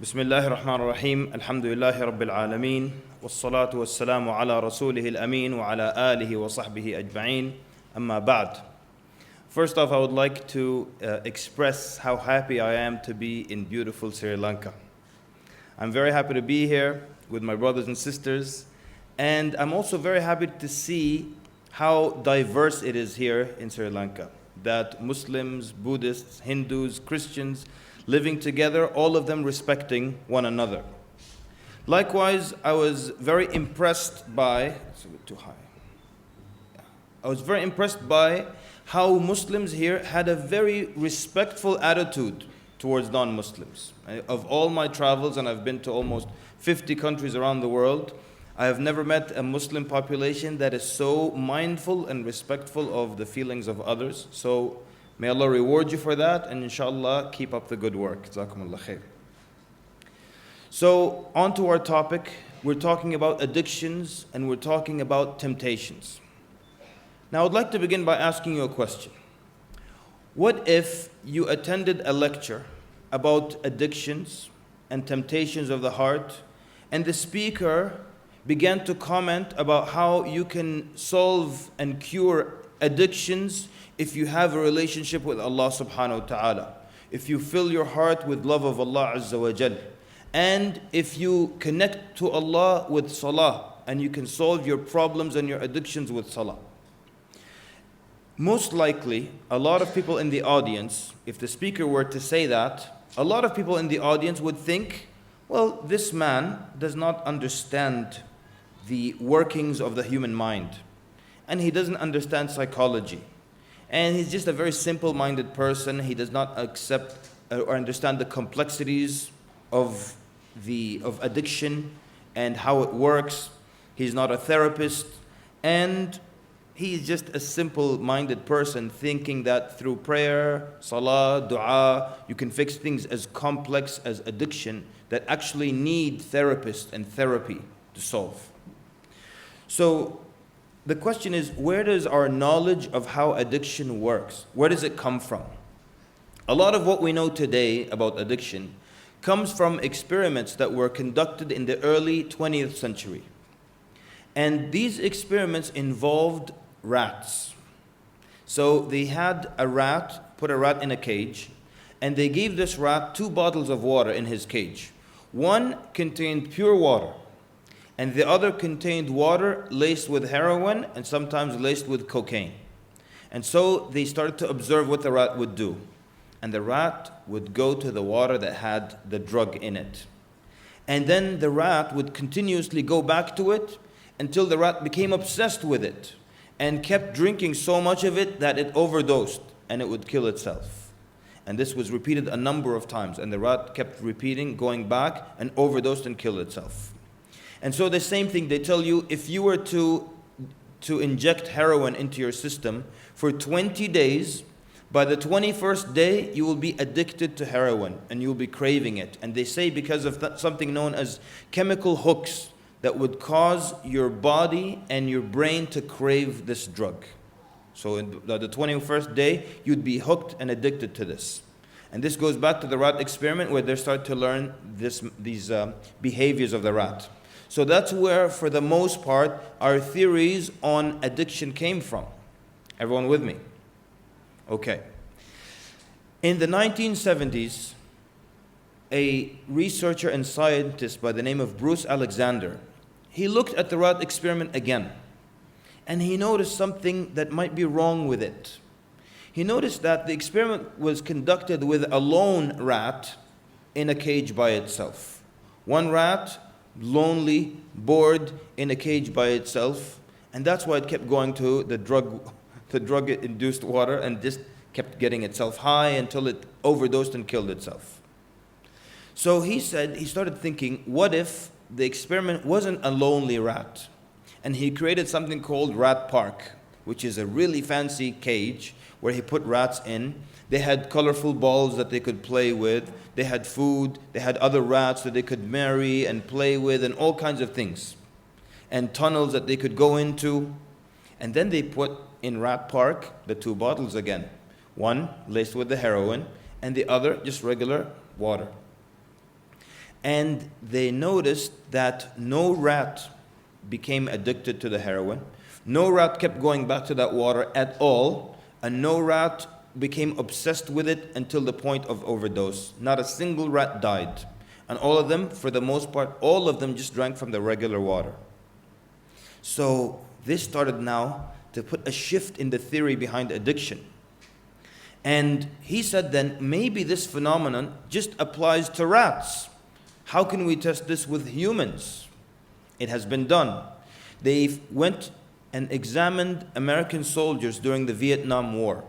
بسم الله الرحمن الرحيم الحمد لله رب العالمين والصلاة والسلام على رسوله الأمين وعلى آله وصحبه أجمعين أما بعد. First off, I would like to express how happy I am to be in beautiful Sri Lanka. I'm very happy to be here with my brothers and sisters, and I'm also very happy to see how diverse it is here in Sri Lanka. That Muslims, Buddhists, Hindus, Christians living together, all of them respecting one another. Likewise, I was very impressed by, it's a bit too high. I was very impressed by how Muslims here had a very respectful attitude towards non-Muslims. Of all my travels, and I've been to almost 50 countries around the world, I have never met a Muslim population that is so mindful and respectful of the feelings of others. So may Allah reward you for that, and inshallah keep up the good work. Jazakumullah khair. So on to our topic. We're talking about addictions and we're talking about temptations. Now I'd like to begin by asking you a question. What if you attended a lecture about addictions and temptations of the heart, and the speaker began to comment about how you can solve and cure addictions if you have a relationship with Allah subhanahu wa ta'ala, if you fill your heart with love of Allah azza wa jal, and if you connect to Allah with Salah, and you can solve your problems and your addictions with Salah. Most likely, a lot of people in the audience, if the speaker were to say that, a lot of people in the audience would think, well, this man does not understand the workings of the human mind, and he doesn't understand psychology, and he's just a very simple-minded person. He does not accept or understand the complexities of addiction and how it works. He's not a therapist, and he's just a simple-minded person thinking that through prayer, salah, dua, you can fix things as complex as addiction that actually need therapists and therapy to solve. So the question is, where does our knowledge of how addiction works, where does it come from? A lot of what we know today about addiction comes from experiments that were conducted in the early 20th century. And these experiments involved rats. So they had put a rat in a cage, and they gave this rat 2 bottles of water in his cage. One contained pure water, and the other contained water laced with heroin and sometimes laced with cocaine. And so they started to observe what the rat would do. And the rat would go to the water that had the drug in it. And then the rat would continuously go back to it until the rat became obsessed with it and kept drinking so much of it that it overdosed and it would kill itself. And this was repeated a number of times, and the rat kept repeating, going back, and overdosed and killed itself. And so the same thing, they tell you, if you were to inject heroin into your system for 20 days, by the 21st day, you will be addicted to heroin and you'll be craving it. And they say because of something known as chemical hooks that would cause your body and your brain to crave this drug. So in the 21st day, you'd be hooked and addicted to this. And this goes back to the rat experiment where they start to learn these behaviors of the rat. So that's where, for the most part, our theories on addiction came from. Everyone with me? Okay. In the 1970s, a researcher and scientist by the name of Bruce Alexander, he looked at the rat experiment again, and he noticed something that might be wrong with it. He noticed that the experiment was conducted with a lone rat in a cage by itself. One rat, lonely, bored, in a cage by itself, and that's why it kept going to the drug-induced water and just kept getting itself high until it overdosed and killed itself. So he started thinking, what if the experiment wasn't a lonely rat? And he created something called Rat Park, which is a really fancy cage where he put rats in. They had colorful balls that they could play with. They had food. They had other rats that they could marry and play with, and all kinds of things. And tunnels that they could go into. And then they put in Rat Park the 2 bottles again. One laced with the heroin, and the other just regular water. And they noticed that no rat became addicted to the heroin. No rat kept going back to that water at all. And no rat became obsessed with it until the point of overdose. Not a single rat died. And all of them, for the most part, all of them just drank from the regular water. So this started now to put a shift in the theory behind addiction. And he said then, maybe this phenomenon just applies to rats. How can we test this with humans? It has been done. They went and examined American soldiers during the Vietnam War.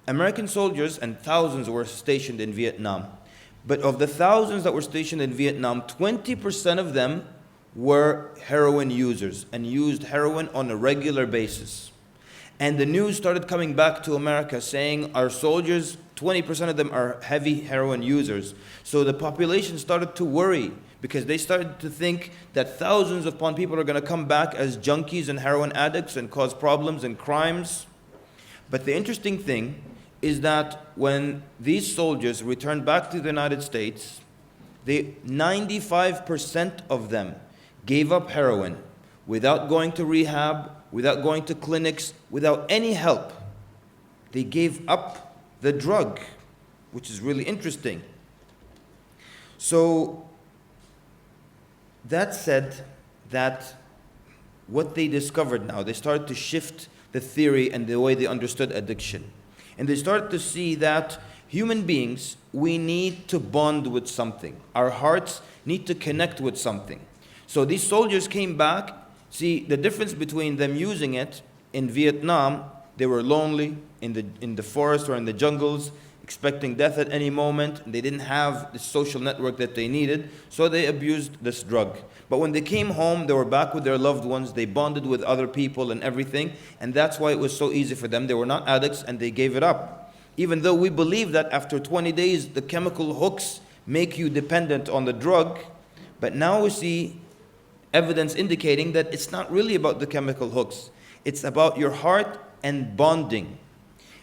American soldiers, and thousands were stationed in Vietnam. But of the thousands that were stationed in Vietnam, 20% of them were heroin users and used heroin on a regular basis. And the news started coming back to America saying our soldiers, 20% of them are heavy heroin users. So the population started to worry because they started to think that thousands upon people are going to come back as junkies and heroin addicts and cause problems and crimes. But the interesting thing is that when these soldiers returned back to the United States, 95% of them gave up heroin without going to rehab, without going to clinics, without any help. They gave up the drug, which is really interesting. So that said, that what they discovered now, they started to shift the theory and the way they understood addiction. And they started to see that human beings, we need to bond with something. Our hearts need to connect with something. So these soldiers came back. See, the difference between them using it in Vietnam, they were lonely in the forest or in the jungles, expecting death at any moment. They didn't have the social network that they needed, so they abused this drug. But when they came home, they were back with their loved ones. They bonded with other people and everything, and that's why it was so easy for them. They were not addicts, and they gave it up. Even though we believe that after 20 days, the chemical hooks make you dependent on the drug, but now we see evidence indicating that it's not really about the chemical hooks. It's about your heart and bonding.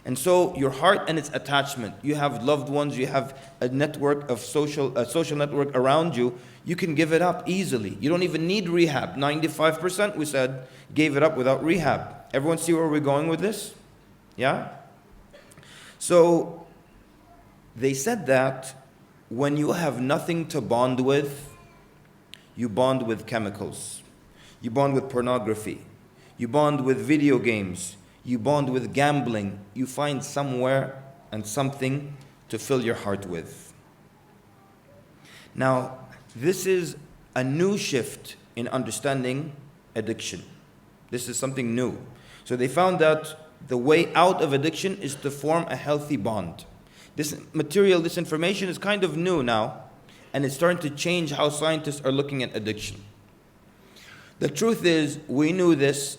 And so your heart and its attachment. You have loved ones, you have a network of social network around you. You can give it up easily. You don't even need rehab. 95%, we said, gave it up without rehab. Everyone see where we're going with this? Yeah? So they said that when you have nothing to bond with, you bond with chemicals. You bond with pornography. You bond with video games. You bond with gambling. You find somewhere and something to fill your heart with. Now, this is a new shift in understanding addiction. This is something new. So they found that the way out of addiction is to form a healthy bond. This material, this information is kind of new now, and it's starting to change how scientists are looking at addiction. The truth is, we knew this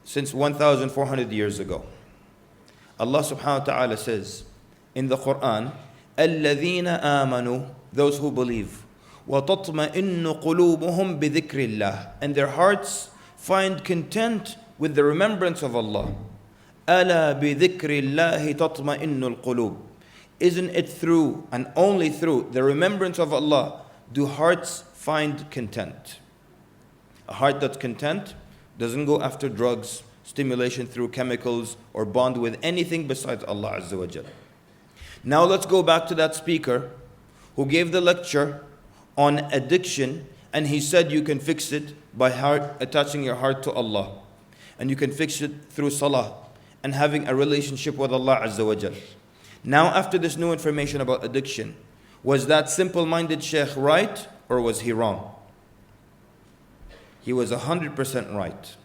since 1,400 years ago. Allah subhanahu wa ta'ala says in the Quran, الَّذِينَ آمَنُوا, those who believe, وَتَطْمَئِنُّ قُلُوبُهُمْ بِذِكْرِ اللَّهِ, and their hearts find content with the remembrance of Allah. أَلَا بِذِكْرِ اللَّهِ تَطْمَئِنُّ الْقُلُوبِ. Isn't it through and only through the remembrance of Allah do hearts find content? A heart that's content doesn't go after drugs, stimulation through chemicals, or bond with anything besides Allah Azza wa Jal. Now let's go back to that speaker who gave the lecture on addiction, and he said you can fix it by attaching your heart to Allah. And you can fix it through Salah and having a relationship with Allah Azza wa Jal. Now, after this new information about addiction, was that simple-minded Shaykh right, or was he wrong? He was 100% right.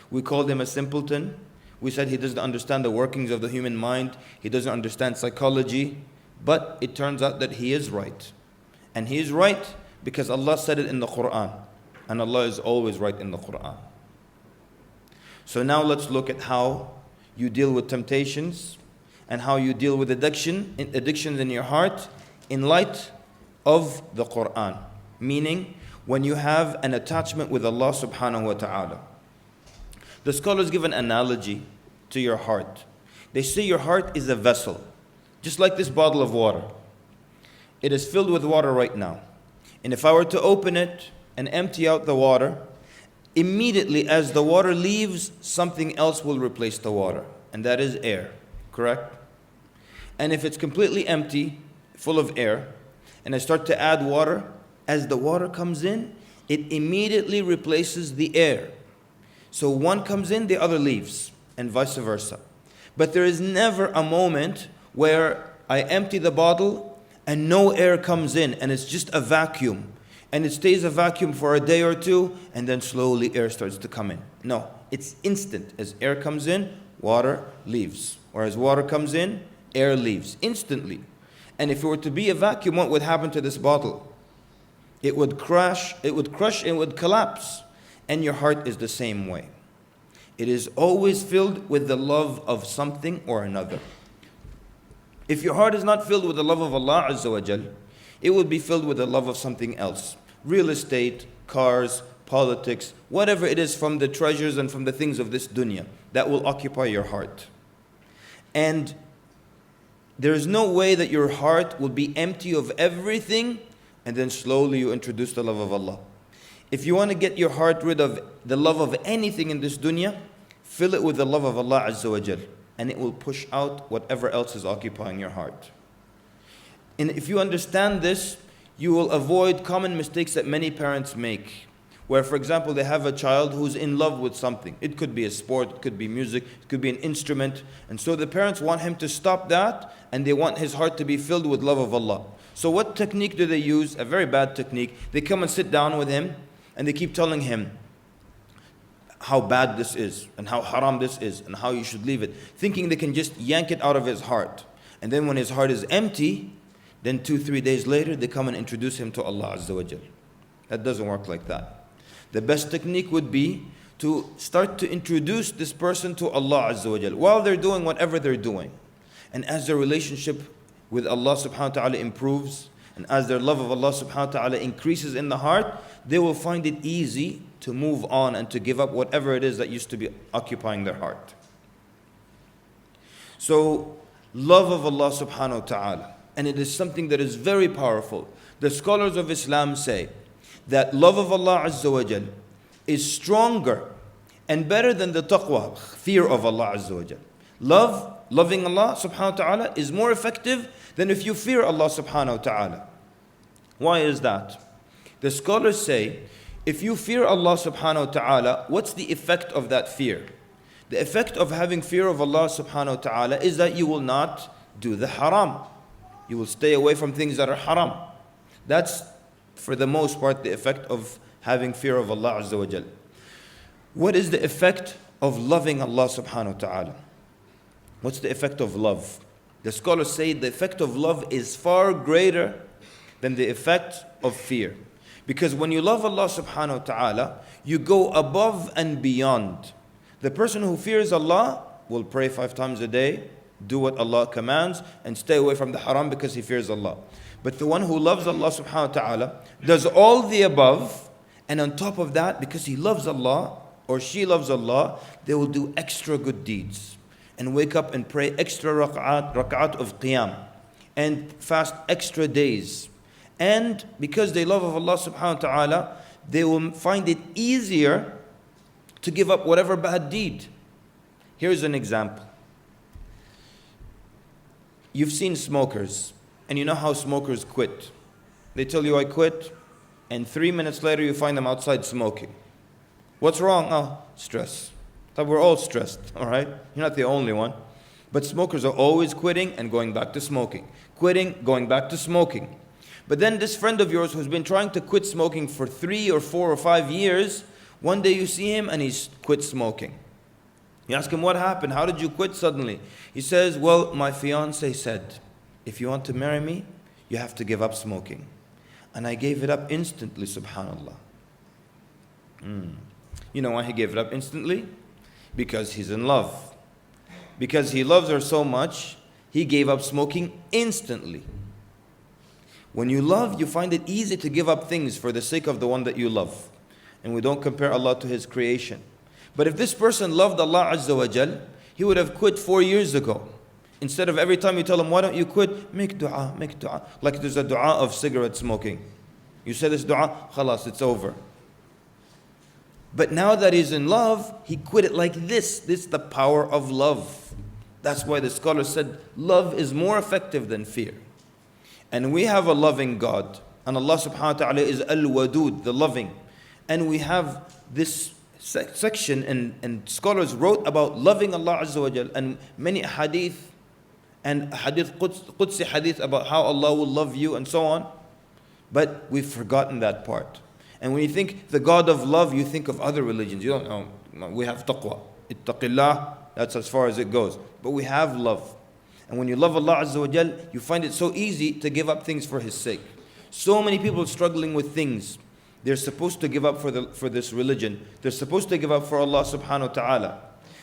We called him a simpleton. We said he doesn't understand the workings of the human mind. He doesn't understand psychology. But it turns out that he is right. And he is right because Allah said it in the Quran. And Allah is always right in the Quran. So now let's look at how you deal with temptations and how you deal with addictions in your heart in light of the Quran. Meaning, when you have an attachment with Allah subhanahu wa ta'ala. The scholars give an analogy to your heart. They say your heart is a vessel, just like this bottle of water. It is filled with water right now. And if I were to open it and empty out the water, immediately as the water leaves, something else will replace the water, and that is air, correct? And if it's completely empty, full of air, and I start to add water, as the water comes in, it immediately replaces the air. So one comes in, the other leaves, and vice versa. But there is never a moment where I empty the bottle and no air comes in, and it's just a vacuum. And it stays a vacuum for a day or two, and then slowly air starts to come in. No, it's instant. As air comes in, water leaves. Or as water comes in, air leaves instantly. And if it were to be a vacuum, what would happen to this bottle? It would crush, it would collapse. And your heart is the same way. It is always filled with the love of something or another. If your heart is not filled with the love of Allah Azza wa Jal, it will be filled with the love of something else. Real estate, cars, politics, whatever it is from the treasures and from the things of this dunya that will occupy your heart. And there is no way that your heart will be empty of everything and then slowly you introduce the love of Allah. If you want to get your heart rid of the love of anything in this dunya, fill it with the love of Allah Azza wa Jal, and it will push out whatever else is occupying your heart. And if you understand this, you will avoid common mistakes that many parents make. Where, for example, they have a child who's in love with something. It could be a sport, it could be music, it could be an instrument. And so the parents want him to stop that, and they want his heart to be filled with love of Allah. So what technique do they use? A very bad technique. They come and sit down with him, and they keep telling him how bad this is, and how haram this is, and how you should leave it, thinking they can just yank it out of his heart. And then when his heart is empty, then 2-3 days later, they come and introduce him to Allah Azza wa Jal. That doesn't work like that. The best technique would be to start to introduce this person to Allah Azza wa Jal while they're doing whatever they're doing. And as their relationship with Allah subhanahu wa ta'ala improves, and as their love of Allah subhanahu wa ta'ala increases in the heart, they will find it easy to move on and to give up whatever it is that used to be occupying their heart. So, love of Allah subhanahu wa ta'ala. And it is something that is very powerful. The scholars of Islam say that love of Allah Azza wa Jal is stronger and better than the taqwa, fear of Allah Azza wa Jal. Loving Allah subhanahu wa ta'ala is more effective than if you fear Allah subhanahu wa ta'ala. Why is that? The scholars say, if you fear Allah subhanahu wa ta'ala, what's the effect of that fear? The effect of having fear of Allah subhanahu wa ta'ala is that you will not do the haram. You will stay away from things that are haram. That's, for the most part, the effect of having fear of Allah Azza wa Jal. What is the effect of loving Allah subhanahu wa ta'ala? What's the effect of love? The scholars say the effect of love is far greater than the effect of fear. Because when you love Allah subhanahu wa ta'ala, you go above and beyond. The person who fears Allah will pray 5 times a day, do what Allah commands, and stay away from the haram because he fears Allah. But the one who loves Allah subhanahu wa ta'ala does all the above, and on top of that, because he loves Allah or she loves Allah, they will do extra good deeds and wake up and pray extra rak'at of qiyam and fast extra days. And because they love of Allah subhanahu wa ta'ala, they will find it easier to give up whatever bad deed. Here's an example. You've seen smokers, and you know how smokers quit. They tell you, I quit, and 3 minutes later you find them outside smoking. What's wrong? Oh, stress. But we're all stressed, all right? You're not the only one. But smokers are always quitting and going back to smoking. Quitting, going back to smoking. But then this friend of yours who's been trying to quit smoking for 3 or 4 or 5 years, one day you see him and he's quit smoking. You ask him, what happened? How did you quit suddenly? He says, well, my fiance said, if you want to marry me, you have to give up smoking. And I gave it up instantly, subhanallah. You know why he gave it up instantly? Because he's in love. Because he loves her so much, he gave up smoking instantly. When you love, you find it easy to give up things for the sake of the one that you love. And we don't compare Allah to His creation. But if this person loved Allah Azza wa Jal, he would have quit 4 years ago. Instead of every time you tell him, why don't you quit? Make dua, make dua. Like there's a dua of cigarette smoking. You say this dua, khalas, it's over. But now that he's in love, he quit it like this. This is the power of love. That's why the scholar said, love is more effective than fear. And we have a loving God. And Allah subhanahu wa ta'ala is al-wadud, the loving. And we have this section, and scholars wrote about loving Allah Azza wa Jal, and many hadith, and hadith, Qudsi hadith about how Allah will love you and so on. But we've forgotten that part. And when you think the God of love, you think of other religions. You don't know. We have taqwa. Ittaqillah, that's as far as it goes. But we have love. And when you love Allah Azza wa Jal, you find it so easy to give up things for His sake. So many people struggling with things. They're supposed to give up for this religion. They're supposed to give up for Allah subhanahu wa ta'ala.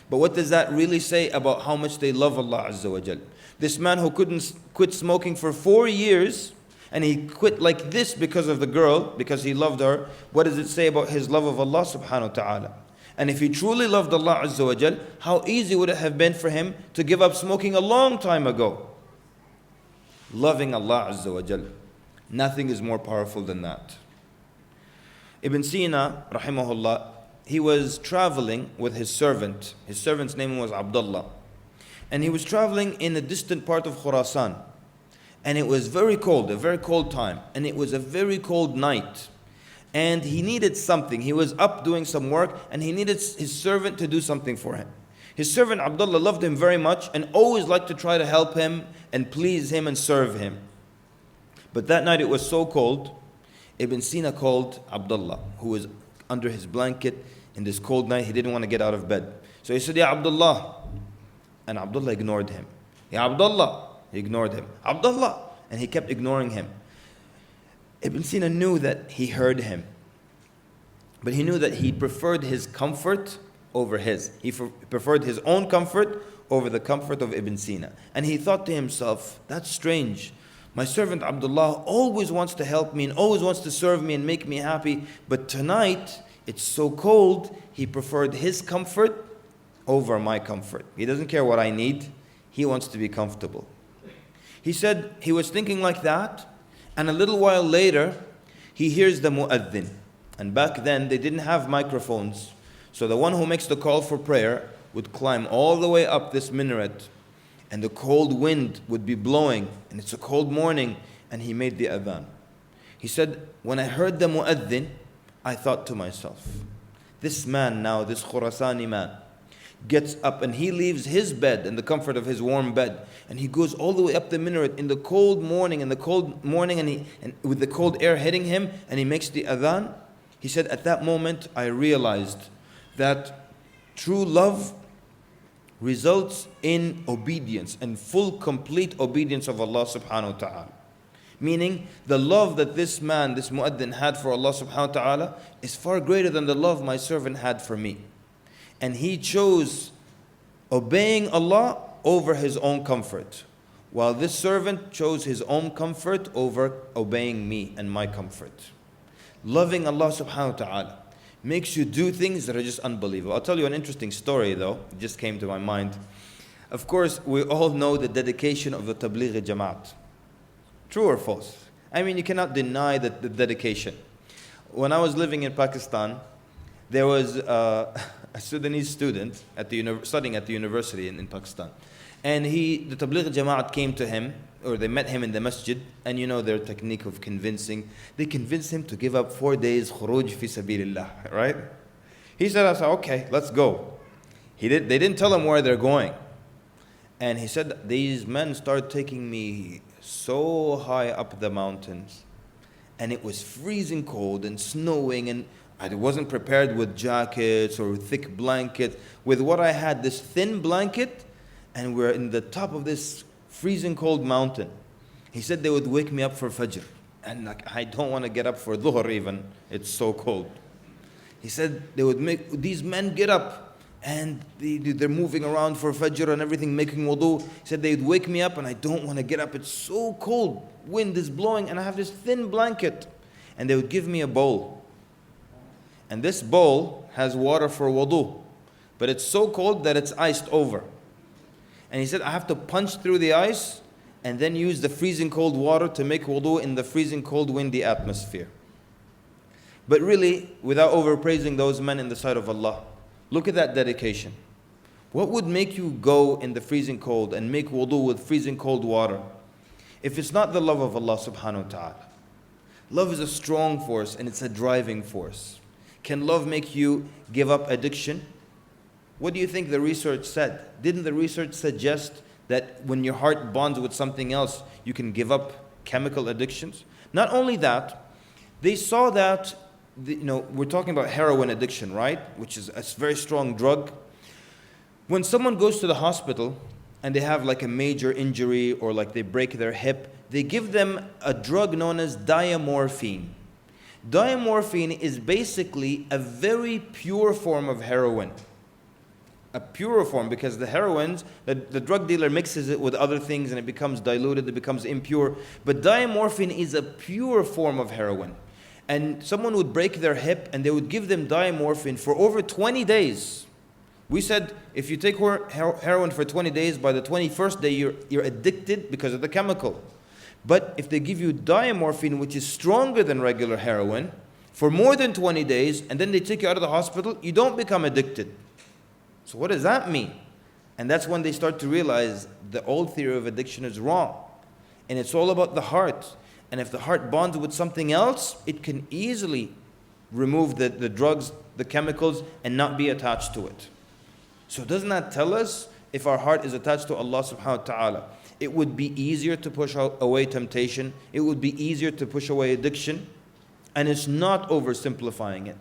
But what does that really say about how much they love Allah Azza wa Jal? This man who couldn't quit smoking for 4 years, and he quit like this because of the girl, because he loved her. What does it say about his love of Allah subhanahu wa ta'ala? And if he truly loved Allah Azza wa Jal, how easy would it have been for him to give up smoking a long time ago? Loving Allah Azza wa Jal. Nothing is more powerful than that. Ibn Sina, rahimahullah, he was traveling with his servant. His servant's name was Abdullah. And he was traveling in a distant part of Khurasan. And it was very cold, a very cold time. And it was a very cold night. And he needed something. He was up doing some work, and he needed his servant to do something for him. His servant Abdullah loved him very much and always liked to try to help him and please him and serve him. But that night it was so cold, Ibn Sina called Abdullah, who was under his blanket in this cold night. He didn't want to get out of bed. So he said, Ya Abdullah. And Abdullah ignored him. Ya Abdullah. He ignored him. Abdullah. And he kept ignoring him. Ibn Sina knew that he heard him. But he knew that he preferred his comfort over his. He preferred his own comfort over the comfort of Ibn Sina. And he thought to himself, that's strange. My servant Abdullah always wants to help me and always wants to serve me and make me happy. But tonight, it's so cold, he preferred his comfort over my comfort. He doesn't care what I need. He wants to be comfortable. He said he was thinking like that, and a little while later, he hears the mu'adhin. And back then, they didn't have microphones. So the one who makes the call for prayer would climb all the way up this minaret, and the cold wind would be blowing, and it's a cold morning, and he made the adhan. He said, when I heard the mu'adhin, I thought to myself, this man now, this Khurasani man, gets up and he leaves his bed in the comfort of his warm bed, and he goes all the way up the minaret in the cold morning, and with the cold air hitting him, and he makes the adhan. He said, at that moment I realized that true love results in obedience and full complete obedience of Allah subhanahu wa ta'ala. Meaning the love that this man, this mu'adhin had for Allah subhanahu wa ta'ala is far greater than the love my servant had for me. And he chose obeying Allah over his own comfort, while this servant chose his own comfort over obeying me and my comfort. Loving Allah subhanahu wa ta'ala makes you do things that are just unbelievable. I'll tell you an interesting story though, it just came to my mind. Of course, we all know the dedication of the Tabligh Jamaat. True or false? I mean, you cannot deny the dedication. When I was living in Pakistan, there was a Sudanese student studying at the university in Pakistan. And the Tabligh Jamaat came to him, or they met him in the masjid, and you know their technique of convincing. They convinced him to give up 4 days khuruj fi sabilillah, right? He said, I said, okay, let's go. They didn't tell him where they're going. And he said, these men started taking me so high up the mountains, and it was freezing cold and snowing, and I wasn't prepared with jackets or thick blanket. With what I had, this thin blanket, and we're in the top of this freezing cold mountain. He said they would wake me up for Fajr, and I don't want to get up for Dhuhr even, it's so cold. He said they would make these men get up, and they're moving around for Fajr and everything, making wudu. He said they'd wake me up and I don't want to get up, it's so cold, wind is blowing, and I have this thin blanket. And they would give me a bowl. And this bowl has water for wudu, but it's so cold that it's iced over. And he said, I have to punch through the ice and then use the freezing cold water to make wudu in the freezing cold windy atmosphere. But really, without overpraising those men in the sight of Allah, look at that dedication. What would make you go in the freezing cold and make wudu with freezing cold water if it's not the love of Allah subhanahu wa ta'ala? Love is a strong force and it's a driving force. Can love make you give up addiction? What do you think the research said? Didn't the research suggest that when your heart bonds with something else, you can give up chemical addictions? Not only that, they saw that, we're talking about heroin addiction, right? Which is a very strong drug. When someone goes to the hospital and they have like a major injury or like they break their hip, they give them a drug known as diamorphine. Diamorphine is basically a very pure form of heroin. A pure form, because the heroines, the drug dealer mixes it with other things and it becomes diluted, it becomes impure. But diamorphine is a pure form of heroin. And someone would break their hip and they would give them diamorphine for over 20 days. We said if you take heroin for 20 days, by the 21st day you're addicted because of the chemical. But if they give you diamorphine, which is stronger than regular heroin, for more than 20 days, and then they take you out of the hospital, you don't become addicted. So what does that mean? And that's when they start to realize the old theory of addiction is wrong. And it's all about the heart. And if the heart bonds with something else, it can easily remove the drugs, the chemicals, and not be attached to it. So doesn't that tell us if our heart is attached to Allah subhanahu wa ta'ala, it would be easier to push away temptation, it would be easier to push away addiction, and it's not oversimplifying it.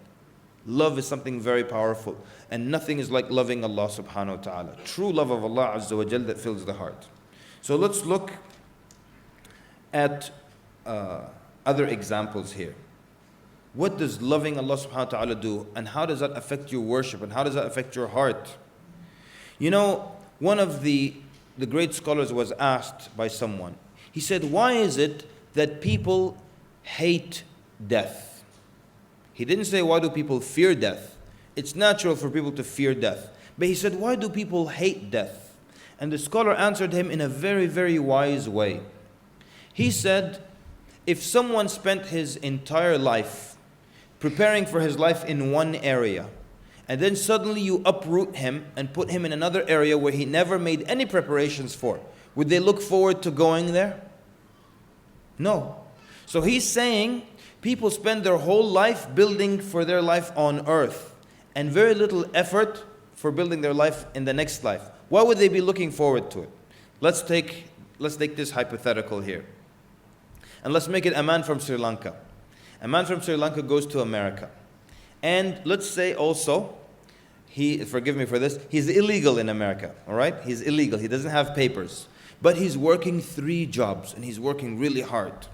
Love is something very powerful, and nothing is like loving Allah subhanahu wa ta'ala. True love of Allah azza wa jal that fills the heart. So let's look at other examples here. What does loving Allah subhanahu wa ta'ala do, and how does that affect your worship, and how does that affect your heart? One of the great scholars was asked by someone. He said, why is it that people hate death? He didn't say, why do people fear death? It's natural for people to fear death. But he said, why do people hate death? And the scholar answered him in a very, very wise way. He said, if someone spent his entire life preparing for his life in one area, and then suddenly you uproot him and put him in another area where he never made any preparations for, would they look forward to going there? No. So he's saying people spend their whole life building for their life on earth and very little effort for building their life in the next life. Why would they be looking forward to it? Let's take this hypothetical here. And let's make it a man from Sri Lanka. A man from Sri Lanka goes to America. And let's say also, forgive me for this, he's illegal in America, all right? He's illegal, he doesn't have papers. But he's working 3 jobs and he's working really hard.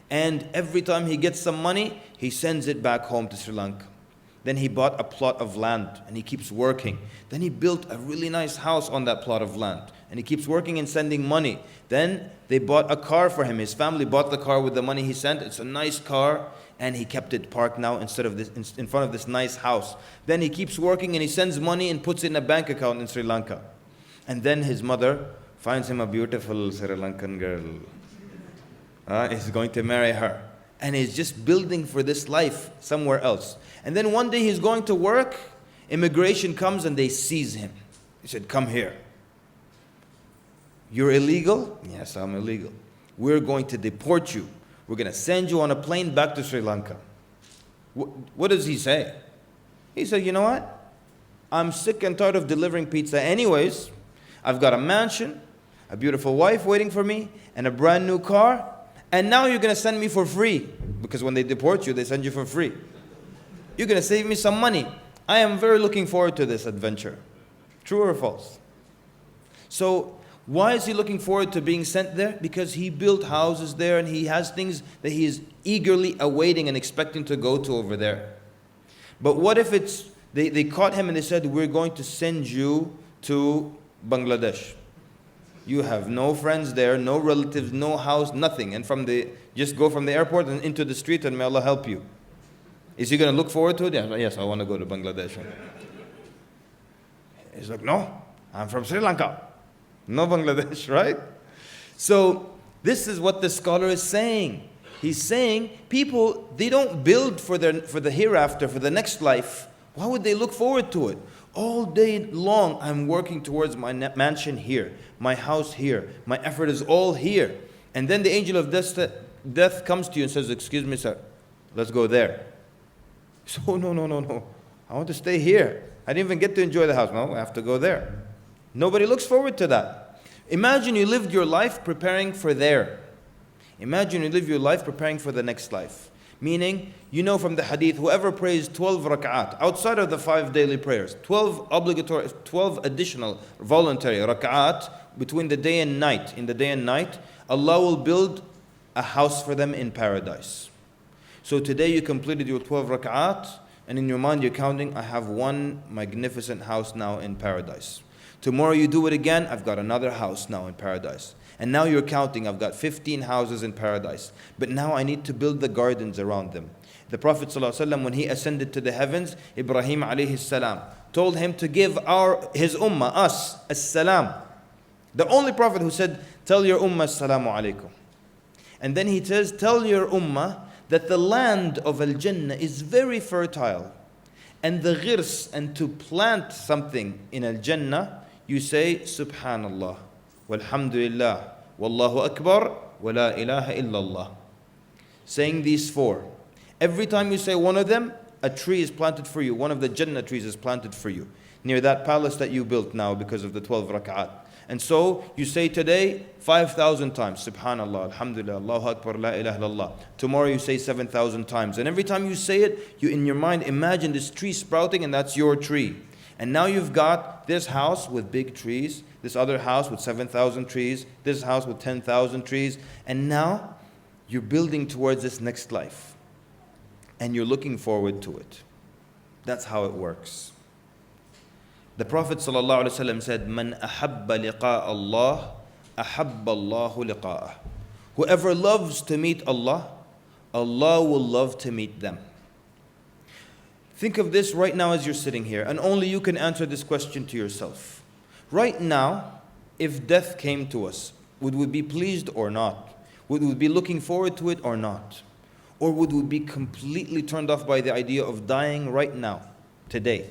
And every time he gets some money, he sends it back home to Sri Lanka. Then he bought a plot of land and he keeps working. Then he built a really nice house on that plot of land. And he keeps working and sending money. Then they bought a car for him. His family bought the car with the money he sent. It's a nice car. And he kept it parked now in front of this nice house. Then he keeps working and he sends money and puts it in a bank account in Sri Lanka. And then his mother finds him a beautiful Sri Lankan girl. He's going to marry her. And he's just building for this life somewhere else. And then one day he's going to work. Immigration comes and they seize him. He said, come here. You're illegal? Yes, I'm illegal. We're going to deport you. We're going to send you on a plane back to Sri Lanka. What does he say? He said, you know what? I'm sick and tired of delivering pizza anyways. I've got a mansion, a beautiful wife waiting for me, and a brand new car. And now you're going to send me for free. Because when they deport you, they send you for free. You're going to save me some money. I am very looking forward to this adventure. True or false? So, why is he looking forward to being sent there? Because he built houses there and he has things that he is eagerly awaiting and expecting to go to over there. But what if they caught him and they said, we're going to send you to Bangladesh. You have no friends there, no relatives, no house, nothing. And just go from the airport and into the street and may Allah help you. Is he going to look forward to it? Yes, I want to go to Bangladesh. He's like, no, I'm from Sri Lanka. No Bangladesh, right? So this is what the scholar is saying. He's saying people, they don't build for the hereafter, for the next life. Why would they look forward to it? All day long, I'm working towards my mansion here, my house here, my effort is all here. And then the angel of death comes to you and says, excuse me, sir, let's go there. So, no. I want to stay here. I didn't even get to enjoy the house. No, I have to go there. Nobody looks forward to that. Imagine you lived your life preparing for there. Imagine you live your life preparing for the next life. Meaning, you know from the hadith, whoever prays 12 rak'at, outside of the 5 daily prayers, 12 obligatory, 12 additional voluntary rak'at between the day and night, in the day and night, Allah will build a house for them in paradise. So today you completed your 12 rak'at, and in your mind you're counting, I have one magnificent house now in paradise. Tomorrow you do it again, I've got another house now in paradise. And now you're counting, I've got 15 houses in paradise. But now I need to build the gardens around them. The Prophet ﷺ, when he ascended to the heavens, Ibrahim alayhi salam told him to give his ummah, us, as-salam. The only Prophet who said, tell your ummah as-salamu alaykum. And then he says, tell your ummah that the land of Al-Jannah is very fertile. And the ghirs, and to plant something in Al-Jannah, you say, Subhanallah, walhamdulillah, wallahu akbar, wa la ilaha illallah. Saying these four. Every time you say one of them, a tree is planted for you. One of the Jannah trees is planted for you. Near that palace that you built now because of the 12 rak'at. And so you say today 5,000 times, Subhanallah, Alhamdulillah, Allahu Akbar, La ilaha illallah. Tomorrow you say 7,000 times. And every time you say it, you in your mind imagine this tree sprouting, and that's your tree. And now you've got this house with big trees, this other house with 7,000 trees, this house with 10,000 trees. And now you're building towards this next life. And you're looking forward to it. That's how it works. The Prophet ﷺ said, "Man ahabba liqa Allah, ahabba Allahu liqa'ah." Whoever loves to meet Allah, Allah will love to meet them. Think of this right now as you're sitting here, and only you can answer this question to yourself. Right now, if death came to us, would we be pleased or not? Would we be looking forward to it or not? Or would we be completely turned off by the idea of dying right now, today?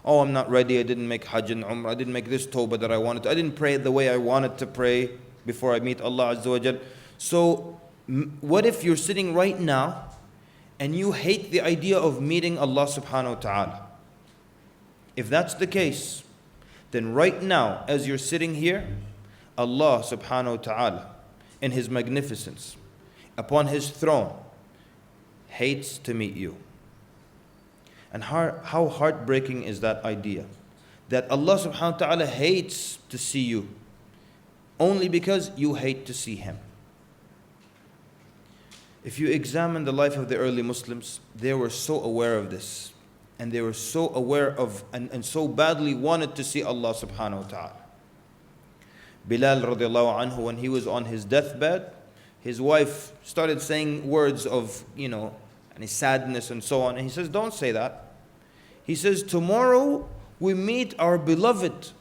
Oh, I'm not ready, I didn't make Hajj and Umrah, I didn't make this tawbah that I wanted to, I didn't pray the way I wanted to pray before I meet Allah Azza wa Jal. So, what if you're sitting right now and you hate the idea of meeting Allah subhanahu wa ta'ala? If that's the case, then right now, as you're sitting here, Allah subhanahu wa ta'ala, in His magnificence, upon His throne, hates to meet you. And how heartbreaking is that idea? That Allah subhanahu wa ta'ala hates to see you only because you hate to see Him. If you examine the life of the early Muslims, they were so aware of this. And they were so aware of and so badly wanted to see Allah subhanahu wa ta'ala. Bilal radiallahu anhu, when he was on his deathbed, his wife started saying words of, and his sadness and so on. And he says, don't say that. He says, tomorrow we meet our beloved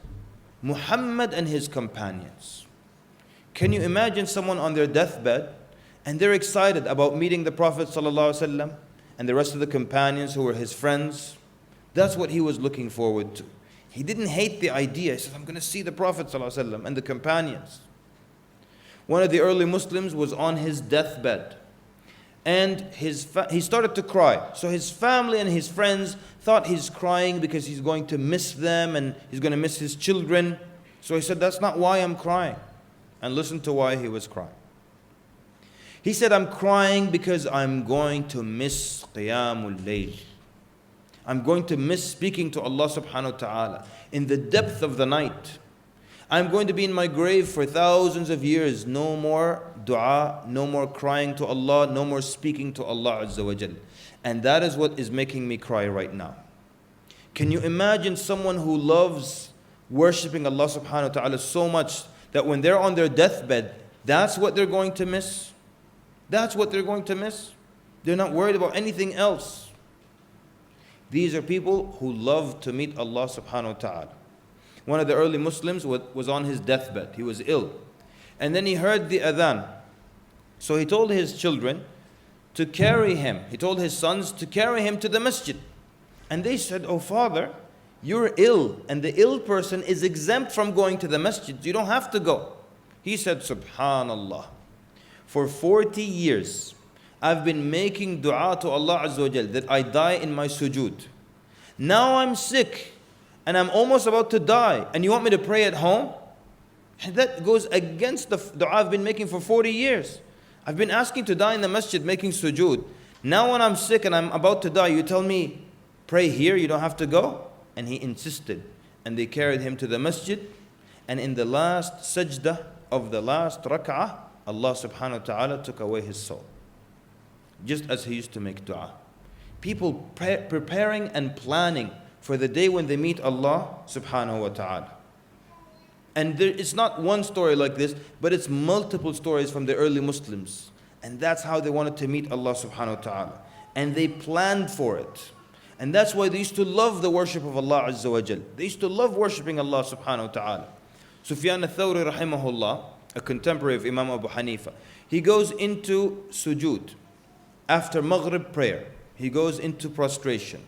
Muhammad and his companions. Can you imagine someone on their deathbed and they're excited about meeting the Prophet ﷺ and the rest of the companions who were his friends? That's what he was looking forward to. He didn't hate the idea. He says, I'm going to see the Prophet ﷺ and the companions. One of the early Muslims was on his deathbed. And he started to cry. So his family and his friends thought he's crying because he's going to miss them and he's going to miss his children. So he said, that's not why I'm crying. And listen to why he was crying. He said, I'm crying because I'm going to miss Qiyamul Layl. I'm going to miss speaking to Allah subhanahu wa ta'ala in the depth of the night. I'm going to be in my grave for thousands of years. No more dua, no more crying to Allah, no more speaking to Allah Azza wa Jal. And that is what is making me cry right now. Can you imagine someone who loves worshipping Allah subhanahu wa ta'ala so much that when they're on their deathbed, that's what they're going to miss? That's what they're going to miss? They're not worried about anything else. These are people who love to meet Allah subhanahu wa ta'ala. One of the early Muslims was on his deathbed. He was ill. And then he heard the adhan. So he told his children, to carry him. He told his sons to carry him to the masjid. And they said, "Oh father, you're ill, and the ill person is exempt from going to the masjid. You don't have to go." He said, "Subhanallah, for 40 years, I've been making dua to Allah Azza wa Jal that I die in my sujood. Now I'm sick, and I'm almost about to die, and you want me to pray at home?" And that goes against the dua I've been making for 40 years. I've been asking to die in the masjid making sujood. Now when I'm sick and I'm about to die, you tell me, pray here, you don't have to go? And he insisted. And they carried him to the masjid. And in the last sajdah of the last rak'ah, Allah subhanahu wa ta'ala took away his soul. Just as he used to make dua. People preparing and planning for the day when they meet Allah subhanahu wa ta'ala. And it's not one story like this, but it's multiple stories from the early Muslims. And that's how they wanted to meet Allah subhanahu wa ta'ala. And they planned for it. And that's why they used to love the worship of Allah Azza wa Jal. They used to love worshipping Allah subhanahu wa ta'ala. Sufyan al-Thawri rahimahullah, a contemporary of Imam Abu Hanifa, he goes into sujood. After Maghrib prayer, he goes into prostration.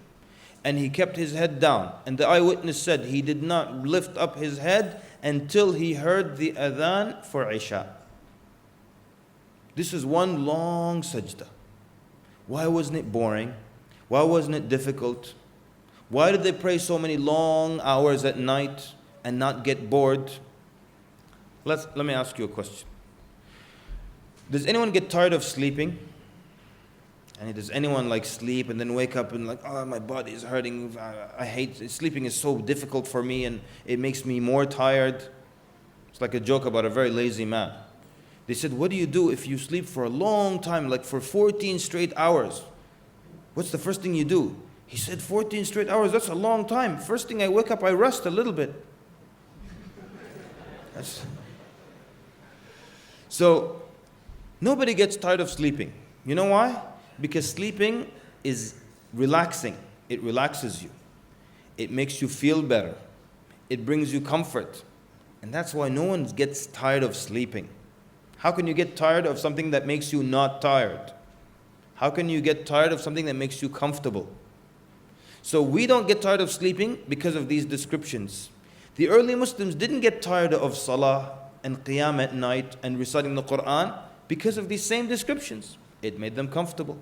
And he kept his head down. And the eyewitness said he did not lift up his head until he heard the adhan for Isha. This is one long sajda. Why wasn't it boring? Why wasn't it difficult? Why did they pray so many long hours at night and not get bored? Let me ask you a question. Does anyone get tired of sleeping? And does anyone like sleep and then wake up and like, oh, my body is hurting. I hate sleeping is so difficult for me and it makes me more tired. It's like a joke about a very lazy man. They said, what do you do if you sleep for a long time, like for 14 straight hours? What's the first thing you do? He said, 14 straight hours, that's a long time. First thing I wake up, I rest a little bit. So, nobody gets tired of sleeping. You know why? Because sleeping is relaxing. It relaxes you. It makes you feel better. It brings you comfort. And that's why no one gets tired of sleeping. How can you get tired of something that makes you not tired? How can you get tired of something that makes you comfortable? So we don't get tired of sleeping because of these descriptions. The early Muslims didn't get tired of Salah and Qiyam at night and reciting the Quran because of these same descriptions. It made them comfortable.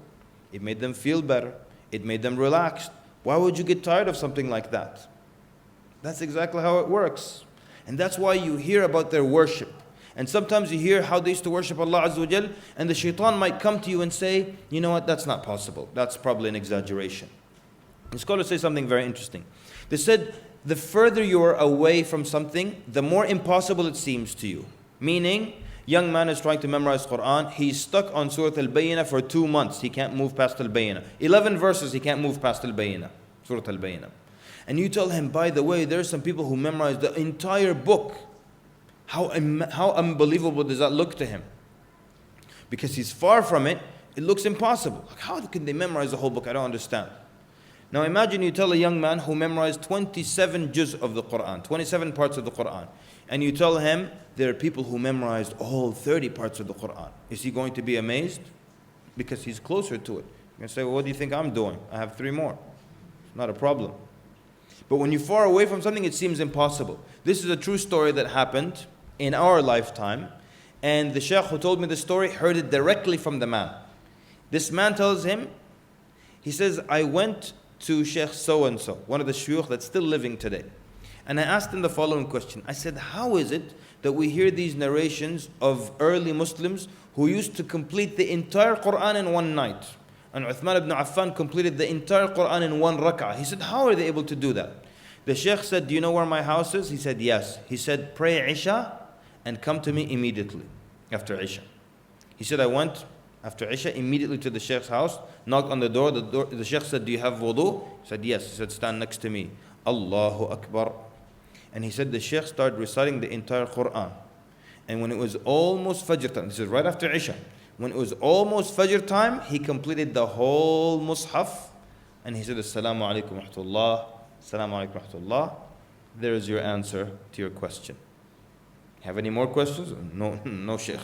It made them feel better. It made them relaxed. Why would you get tired of something like that? That's exactly how it works. And that's why you hear about their worship. And sometimes you hear how they used to worship Allah Azza wa Jal, and the shaitan might come to you and say, you know what, that's not possible. That's probably an exaggeration. The scholars say something very interesting. They said, the further you are away from something, the more impossible it seems to you. Meaning, young man is trying to memorize Quran. He's stuck on Surah Al-Bayyinah for 2 months. He can't move past Al-Bayyinah. 11 verses, he can't move past Al-Bayyinah. Surah Al-Bayyinah. And you tell him, by the way, there are some people who memorize the entire book. How unbelievable does that look to him? Because he's far from it, it looks impossible. Like, how can they memorize the whole book? I don't understand. Now imagine you tell a young man who memorized 27 juz of the Quran, 27 parts of the Quran, and you tell him there are people who memorized all 30 parts of the Quran. Is he going to be amazed? Because he's closer to it. You're going to say, well, what do you think I'm doing? I have 3 more. It's not a problem. But when you're far away from something, it seems impossible. This is a true story that happened in our lifetime. And the Shaykh who told me the story heard it directly from the man. This man tells him, he says, I went to Shaykh so-and-so, one of the shuyukh that's still living today. And I asked him the following question. I said, how is it that we hear these narrations of early Muslims who used to complete the entire Quran in one night? And Uthman ibn Affan completed the entire Quran in 1 rak'ah. He said, how are they able to do that? The Shaykh said, do you know where my house is? He said, yes. He said, pray Isha and come to me immediately after Isha. He said, I went after Isha immediately to the Shaykh's house, knocked on the door. The Shaykh said, do you have wudu? He said, yes. He said, stand next to me. Allahu Akbar. And he said, the Shaykh started reciting the entire Quran. And when it was almost Fajr time, this is right after Isha, when it was almost Fajr time, he completed the whole Mus'haf. And he said, Assalamu alaikum wa rahmatullah. Assalamu alaikum wa rahmatullah. There is your answer to your question. Have any more questions? No, Shaykh.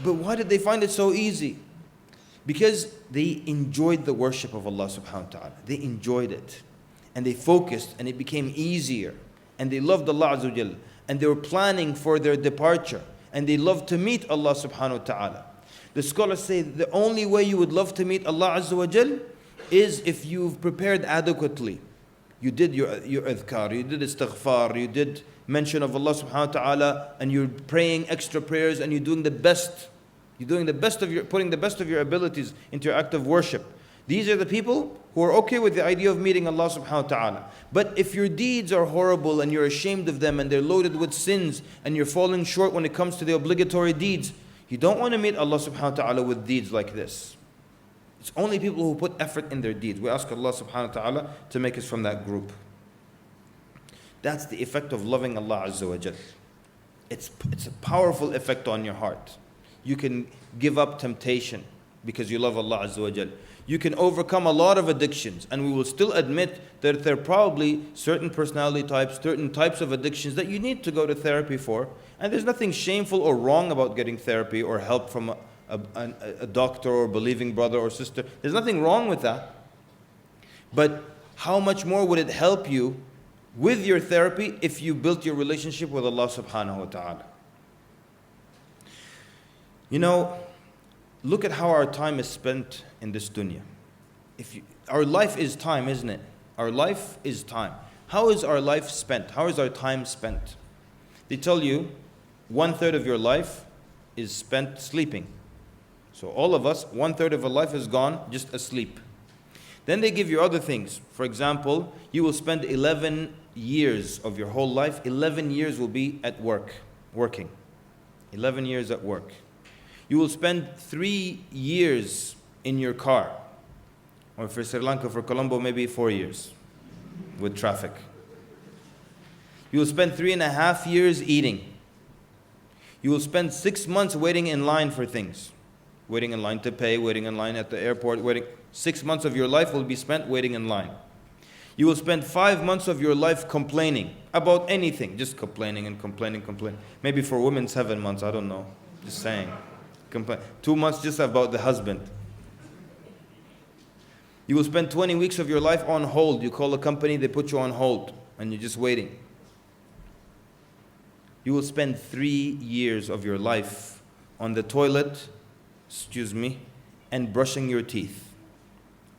But why did they find it so easy? Because they enjoyed the worship of Allah subhanahu wa ta'ala. They enjoyed it. And they focused and it became easier. And they loved Allah Azza wa Jal. And they were planning for their departure. And they loved to meet Allah subhanahu wa ta'ala. The scholars say the only way you would love to meet Allah Azza wa Jal is if you've prepared adequately. You did your adhkar, you did istighfar, you did mention of Allah subhanahu wa ta'ala, and you're praying extra prayers and you're doing the best. You're doing the best of putting the best of your abilities into your act of worship. These are the people who are okay with the idea of meeting Allah subhanahu wa ta'ala. But if your deeds are horrible and you're ashamed of them and they're loaded with sins and you're falling short when it comes to the obligatory deeds, you don't want to meet Allah subhanahu wa ta'ala with deeds like this. It's only people who put effort in their deeds. We ask Allah subhanahu wa ta'ala to make us from that group. That's the effect of loving Allah Azza wa Jal. It's a powerful effect on your heart. You can give up temptation because you love Allah Azza wa Jal. You can overcome a lot of addictions, and we will still admit that there are probably certain personality types, certain types of addictions that you need to go to therapy for. And there's nothing shameful or wrong about getting therapy or help from a doctor or believing brother or sister. There's nothing wrong with that. But how much more would it help you with your therapy if you built your relationship with Allah subhanahu wa ta'ala? You know, look at how our time is spent in this dunya. Our life is time, isn't it? Our life is time. How is our life spent? How is our time spent? They tell you 1/3 of your life is spent sleeping. So all of us, 1/3 of our life is gone just asleep. Then they give you other things. For example, you will spend 11 years of your whole life. 11 years will be at work, working. 11 years at work. You will spend 3 years in your car. Or for Sri Lanka, for Colombo, maybe 4 years with traffic. You will spend 3.5 years eating. You will spend 6 months waiting in line for things. Waiting in line to pay, waiting in line at the airport, 6 months of your life will be spent waiting in line. You will spend 5 months of your life complaining about anything, just complaining and complaining. Maybe for women 7 months, I don't know, just saying. 2 months just about the husband. You will spend 20 weeks of your life on hold. You call a company, they put you on hold, and you're just waiting. You will spend 3 years of your life on the toilet, and brushing your teeth.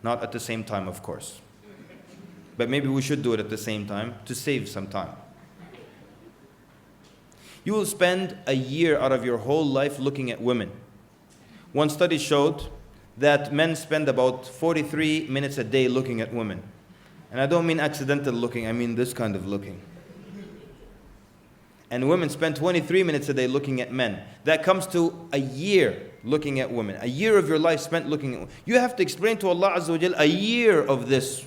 Not at the same time, of course. But maybe we should do it at the same time to save some time. You will spend a year out of your whole life looking at women. One study showed that men spend about 43 minutes a day looking at women. And I don't mean accidental looking, I mean this kind of looking. And women spend 23 minutes a day looking at men. That comes to a year looking at women. A year of your life spent looking at women. You have to explain to Allah Azza wa Jal a year of this.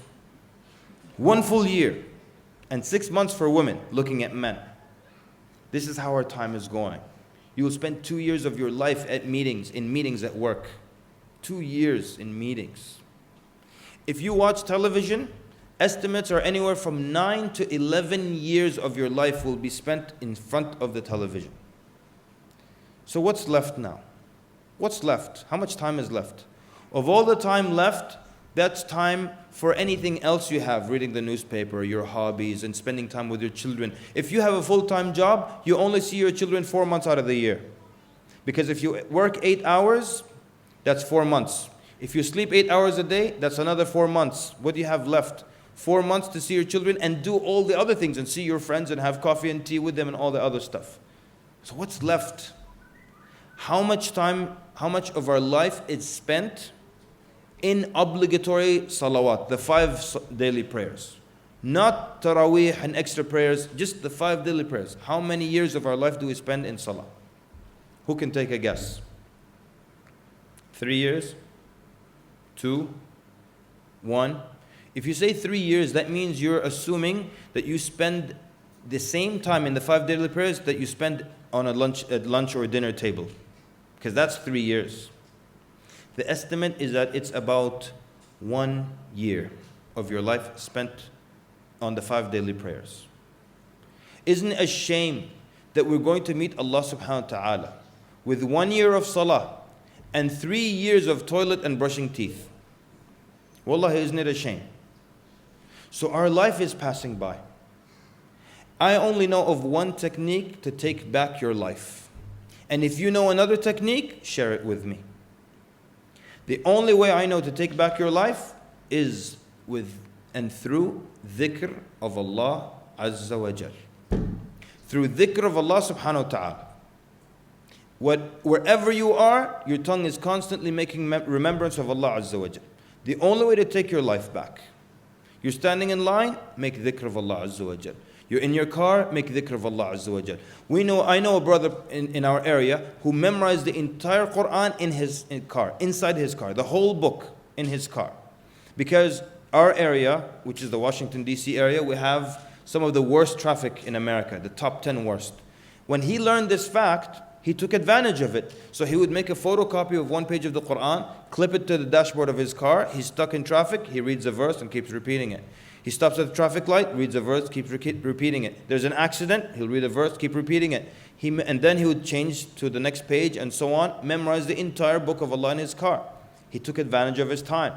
1 full year. And 6 months for women looking at men. This is how our time is going. You will spend 2 years of your life at meetings, in meetings at work. 2 years in meetings. If you watch television, estimates are anywhere from 9 to 11 years of your life will be spent in front of the television. So what's left now? What's left? How much time is left? Of all the time left, that's time for anything else you have, reading the newspaper, your hobbies, and spending time with your children. If you have a full-time job, you only see your children 4 months out of the year. Because if you work 8 hours, that's 4 months. If you sleep 8 hours a day, that's another 4 months. What do you have left? 4 months to see your children and do all the other things and see your friends and have coffee and tea with them and all the other stuff. So what's left? How much time, how much of our life is spent in obligatory salawat, the 5 daily prayers? Not taraweeh and extra prayers, just the 5 daily prayers. How many years of our life do we spend in salah? Who can take a guess? 3 years? 2? 1? If you say 3 years, that means you're assuming that you spend the same time in the 5 daily prayers that you spend on at lunch or dinner table. Because that's 3 years. The estimate is that it's about 1 year of your life spent on the 5 daily prayers. Isn't it a shame that we're going to meet Allah subhanahu wa ta'ala with 1 year of Salah and 3 years of toilet and brushing teeth. Wallahi, isn't it a shame? So our life is passing by. I only know of one technique to take back your life. And if you know another technique, share it with me. The only way I know to take back your life is with and through dhikr of Allah Azza wa Jal. Through dhikr of Allah subhanahu wa ta'ala. Wherever you are, your tongue is constantly making remembrance of Allah Azza wa Jal. The only way to take your life back. You're standing in line, make dhikr of Allah Azza wa Jal. You're in your car, make dhikr of Allah Azza wa Jal. I know a brother in our area who memorized the entire Quran in his car, inside his car, the whole book in his car. Because our area, which is the Washington DC area, we have some of the worst traffic in America, the top 10 worst. When he learned this fact, he took advantage of it. So he would make a photocopy of one page of the Quran, clip it to the dashboard of his car. He's stuck in traffic, he reads a verse and keeps repeating it. He stops at the traffic light, reads a verse, keeps repeating it. There's an accident, he'll read a verse, keep repeating it. And then he would change to the next page and so on, memorize the entire book of Allah in his car. He took advantage of his time.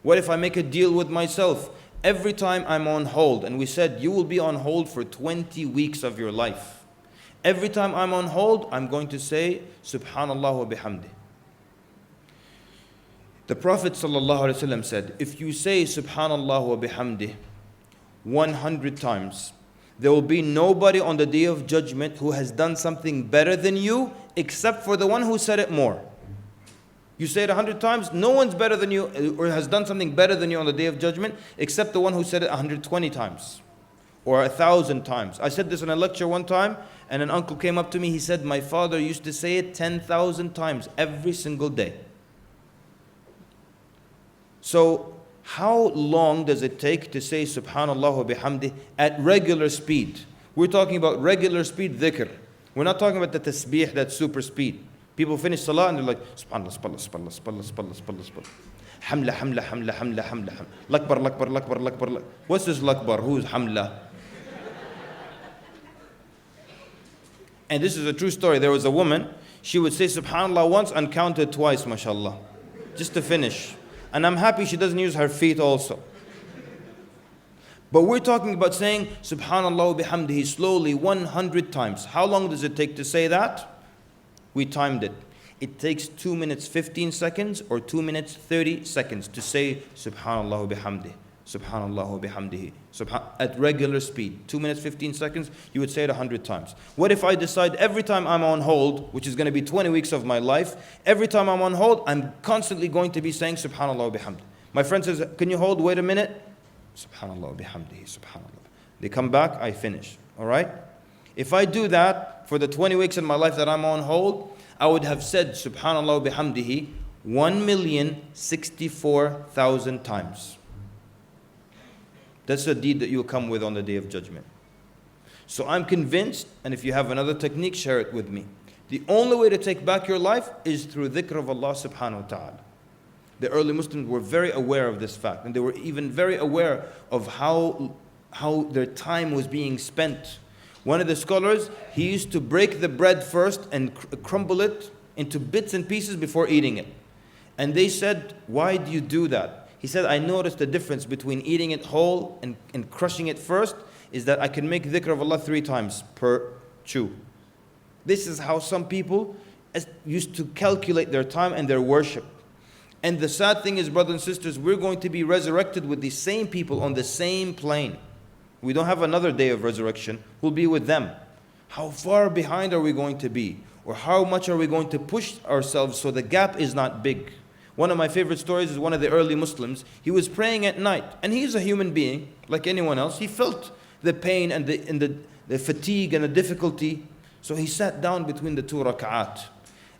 What if I make a deal with myself? Every time I'm on hold, and we said you will be on hold for 20 weeks of your life. Every time I'm on hold, I'm going to say, Subhanallah wa bihamdi. The Prophet ﷺ said, if you say Subhanallah wa bihamdi 100 times, there will be nobody on the day of judgment who has done something better than you, except for the one who said it more. You say it 100 times, no one's better than you, or has done something better than you on the day of judgment, except the one who said it 120 times. Or 1,000 times. I said this in a lecture one time, and an uncle came up to me, he said, my father used to say it 10,000 times every single day. So, how long does it take to say Subhanallah wa bihamdi at regular speed? We're talking about regular speed dhikr. We're not talking about the tasbih, that's super speed. People finish Salah and they're like, Subhanallah, Subhanallah, Subhanallah, Subhanallah, Subhanallah, Subhanallah. Hamla, hamla, hamla, hamla, hamla, hamla. Lakbar, lakbar, lakbar, lakbar. What's this lakbar? Who's hamla? And this is a true story. There was a woman, she would say Subhanallah once and count it twice, mashallah. Just to finish. And I'm happy she doesn't use her feet also. But we're talking about saying Subhanallah wa bihamdihi slowly 100 times. How long does it take to say that? We timed it. It takes 2 minutes 15 seconds or 2 minutes 30 seconds to say Subhanallah wa bihamdihi. Subhanallah wa bihamdihi. At regular speed. 2 minutes 15 seconds, you would say it 100 times. What if I decide every time I'm on hold, which is going to be 20 weeks of my life, every time I'm on hold, I'm constantly going to be saying Subhanallah wa bihamdihi. My friend says, can you hold? Wait a minute. Subhanallah wa bihamdihi. Subhanallah. They come back, I finish. Alright? If I do that for the 20 weeks in my life that I'm on hold, I would have said Subhanallah wa bihamdihi 1,064,000 times. That's the deed that you'll come with on the day of judgment. So I'm convinced, and if you have another technique, share it with me. The only way to take back your life is through dhikr of Allah subhanahu wa ta'ala. The early Muslims were very aware of this fact, and they were even very aware of how their time was being spent. One of the scholars, he used to break the bread first and crumble it into bits and pieces before eating it. And they said, why do you do that? He said, I noticed the difference between eating it whole and crushing it first is that I can make dhikr of Allah 3 times per chew. This is how some people used to calculate their time and their worship. And the sad thing is, brothers and sisters, we're going to be resurrected with the same people on the same plane. We don't have another day of resurrection. We'll be with them. How far behind are we going to be? Or how much are we going to push ourselves so the gap is not big? One of my favorite stories is one of the early Muslims. He was praying at night, and he's a human being like anyone else. He felt the pain and the fatigue and the difficulty. So he sat down between the 2 rak'at,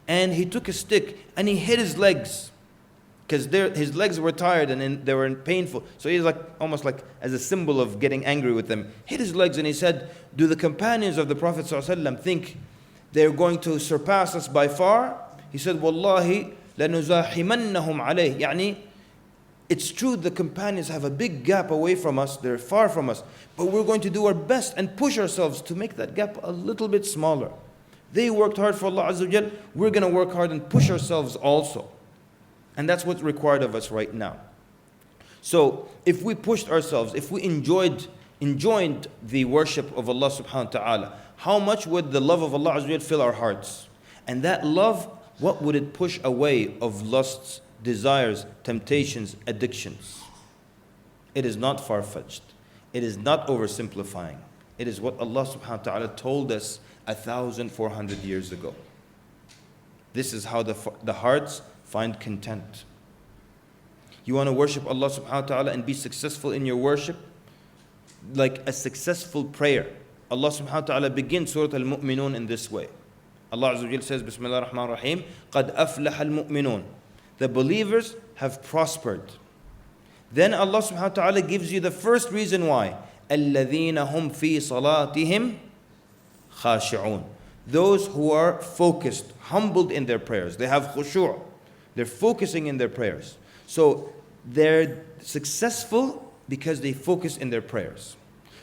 and he took a stick and he hit his legs because his legs were tired and they were painful. So he's like almost like as a symbol of getting angry with them. Hit his legs, and he said, do the companions of the Prophet ﷺ think they're going to surpass us by far? He said, Wallahi, لَنُزَاحِمَنَّهُمْ عَلَيْهِ. Yani, it's true the companions have a big gap away from us, they're far from us, but we're going to do our best and push ourselves to make that gap a little bit smaller. They worked hard for Allah Azza wa Jal. We're going to work hard and push ourselves also. And that's what's required of us right now. So if we pushed ourselves, if we enjoyed the worship of Allah subhanahu wa ta'ala, how much would the love of Allah Azza wa Jal fill our hearts? And that love, what would it push away of lusts, desires, temptations, addictions? It is not far-fetched. It is not oversimplifying. It is what Allah subhanahu wa ta'ala told us 1,400 years ago. This is how the hearts find content. You want to worship Allah subhanahu wa ta'ala and be successful in your worship? Like a successful prayer. Allah subhanahu wa ta'ala begins Surah Al-Mu'minun in this way. Allah Azza wa Jal says, Bismillah ar-Rahman ar-Rahim, قَدْ أَفْلَحَ الْمُؤْمِنُونَ. The believers have prospered. Then Allah subhanahu wa ta'ala gives you the first reason why. الَّذِينَ هُمْ فِي صَلَاتِهِمْ خَاشِعُونَ. Those who are focused, humbled in their prayers. They have khushu'. They're focusing in their prayers. So they're successful because they focus in their prayers.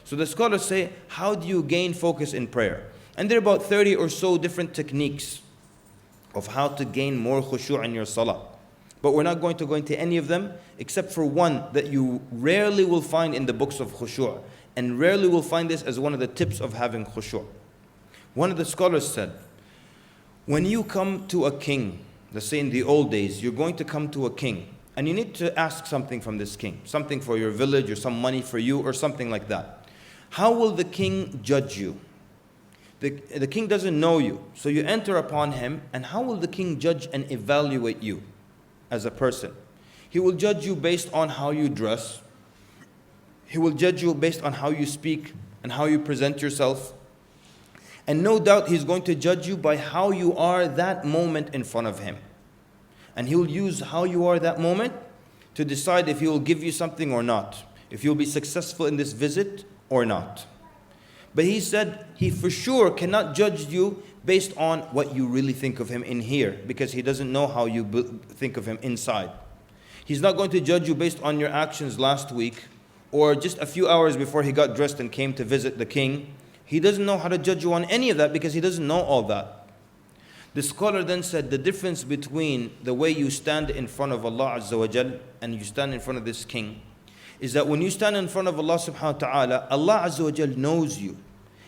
So the scholars say, how do you gain focus in prayer? And there are about 30 or so different techniques of how to gain more khushu' in your salah. But we're not going to go into any of them except for one that you rarely will find in the books of khushu', and rarely will find this as one of the tips of having khushu'. One of the scholars said, when you come to a king, let's say in the old days, you're going to come to a king, and you need to ask something from this king, something for your village or some money for you or something like that. How will the king judge you? The king doesn't know you, so you enter upon him, and how will the king judge and evaluate you as a person? He will judge you based on how you dress. He will judge you based on how you speak and how you present yourself. And no doubt he's going to judge you by how you are that moment in front of him. And he will use how you are that moment to decide if he will give you something or not, if you'll be successful in this visit or not. But he said he for sure cannot judge you based on what you really think of him in here, because he doesn't know how you think of him inside. He's not going to judge you based on your actions last week or just a few hours before he got dressed and came to visit the king. He doesn't know how to judge you on any of that because he doesn't know all that. The scholar then said the difference between the way you stand in front of Allah Azza wa Jal and you stand in front of this king is that when you stand in front of Allah subhanahu wa ta'ala, Allah Azza wa Jal knows you,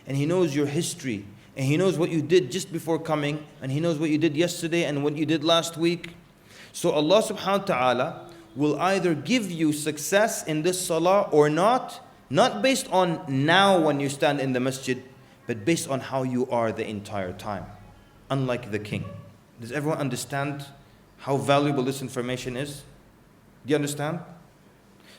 and He knows your history, and He knows what you did just before coming, and He knows what you did yesterday and what you did last week. So Allah subhanahu wa ta'ala will either give you success in this salah or not based on now when you stand in the masjid, but based on how you are the entire time. Unlike the king. Does everyone understand how valuable this information is? Do you understand?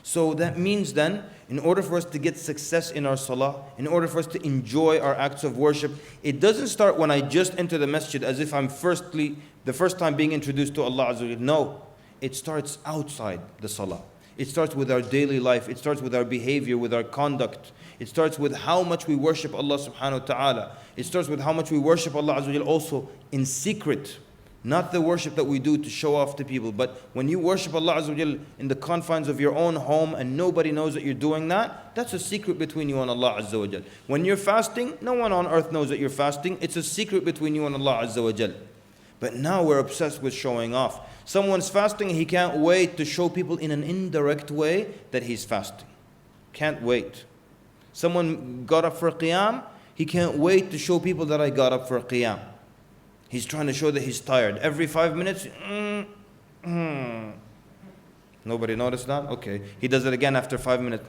So that means then, in order for us to get success in our salah, in order for us to enjoy our acts of worship, it doesn't start when I just enter the masjid as if I'm the first time being introduced to Allah Azza wa Jalla. No, it starts outside the salah. It starts with our daily life. It starts with our behavior, with our conduct. It starts with how much we worship Allah subhanahu wa ta'ala. It starts with how much we worship Allah Azza wa Jalla also in secret. Not the worship that we do to show off to people, but when you worship Allah Azza wa Jalla in the confines of your own home and nobody knows that you're doing that, that's a secret between you and Allah Azza wa Jalla. When you're fasting, no one on earth knows that you're fasting. It's a secret between you and Allah Azza wa Jalla. But now we're obsessed with showing off. Someone's fasting, he can't wait to show people in an indirect way that he's fasting. Can't wait. Someone got up for qiyam, he can't wait to show people that I got up for qiyam. He's trying to show that he's tired. Every 5 minutes, Nobody noticed that? Okay. He does it again after 5 minutes.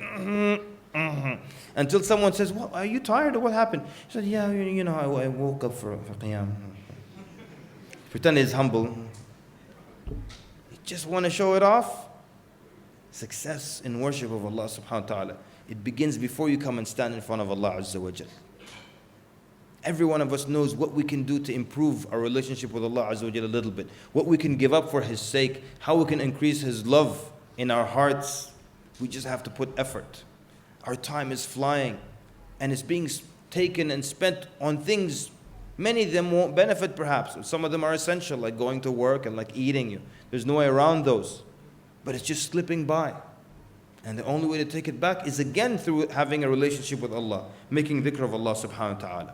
Until someone says, "What, are you tired or what happened?" He said, "Yeah, I woke up for qiyam." Pretend he's humble. You just want to show it off. Success in worship of Allah subhanahu wa ta'ala, it begins before you come and stand in front of Allah Azza wa Jal. Every one of us knows what we can do to improve our relationship with Allah Azza wa Jal a little bit. What we can give up for His sake. How we can increase His love in our hearts. We just have to put effort. Our time is flying and it's being taken and spent on things. Many of them won't benefit perhaps. Some of them are essential, like going to work and like eating. There's no way around those. But it's just slipping by. And the only way to take it back is again through having a relationship with Allah, making dhikr of Allah subhanahu wa ta'ala.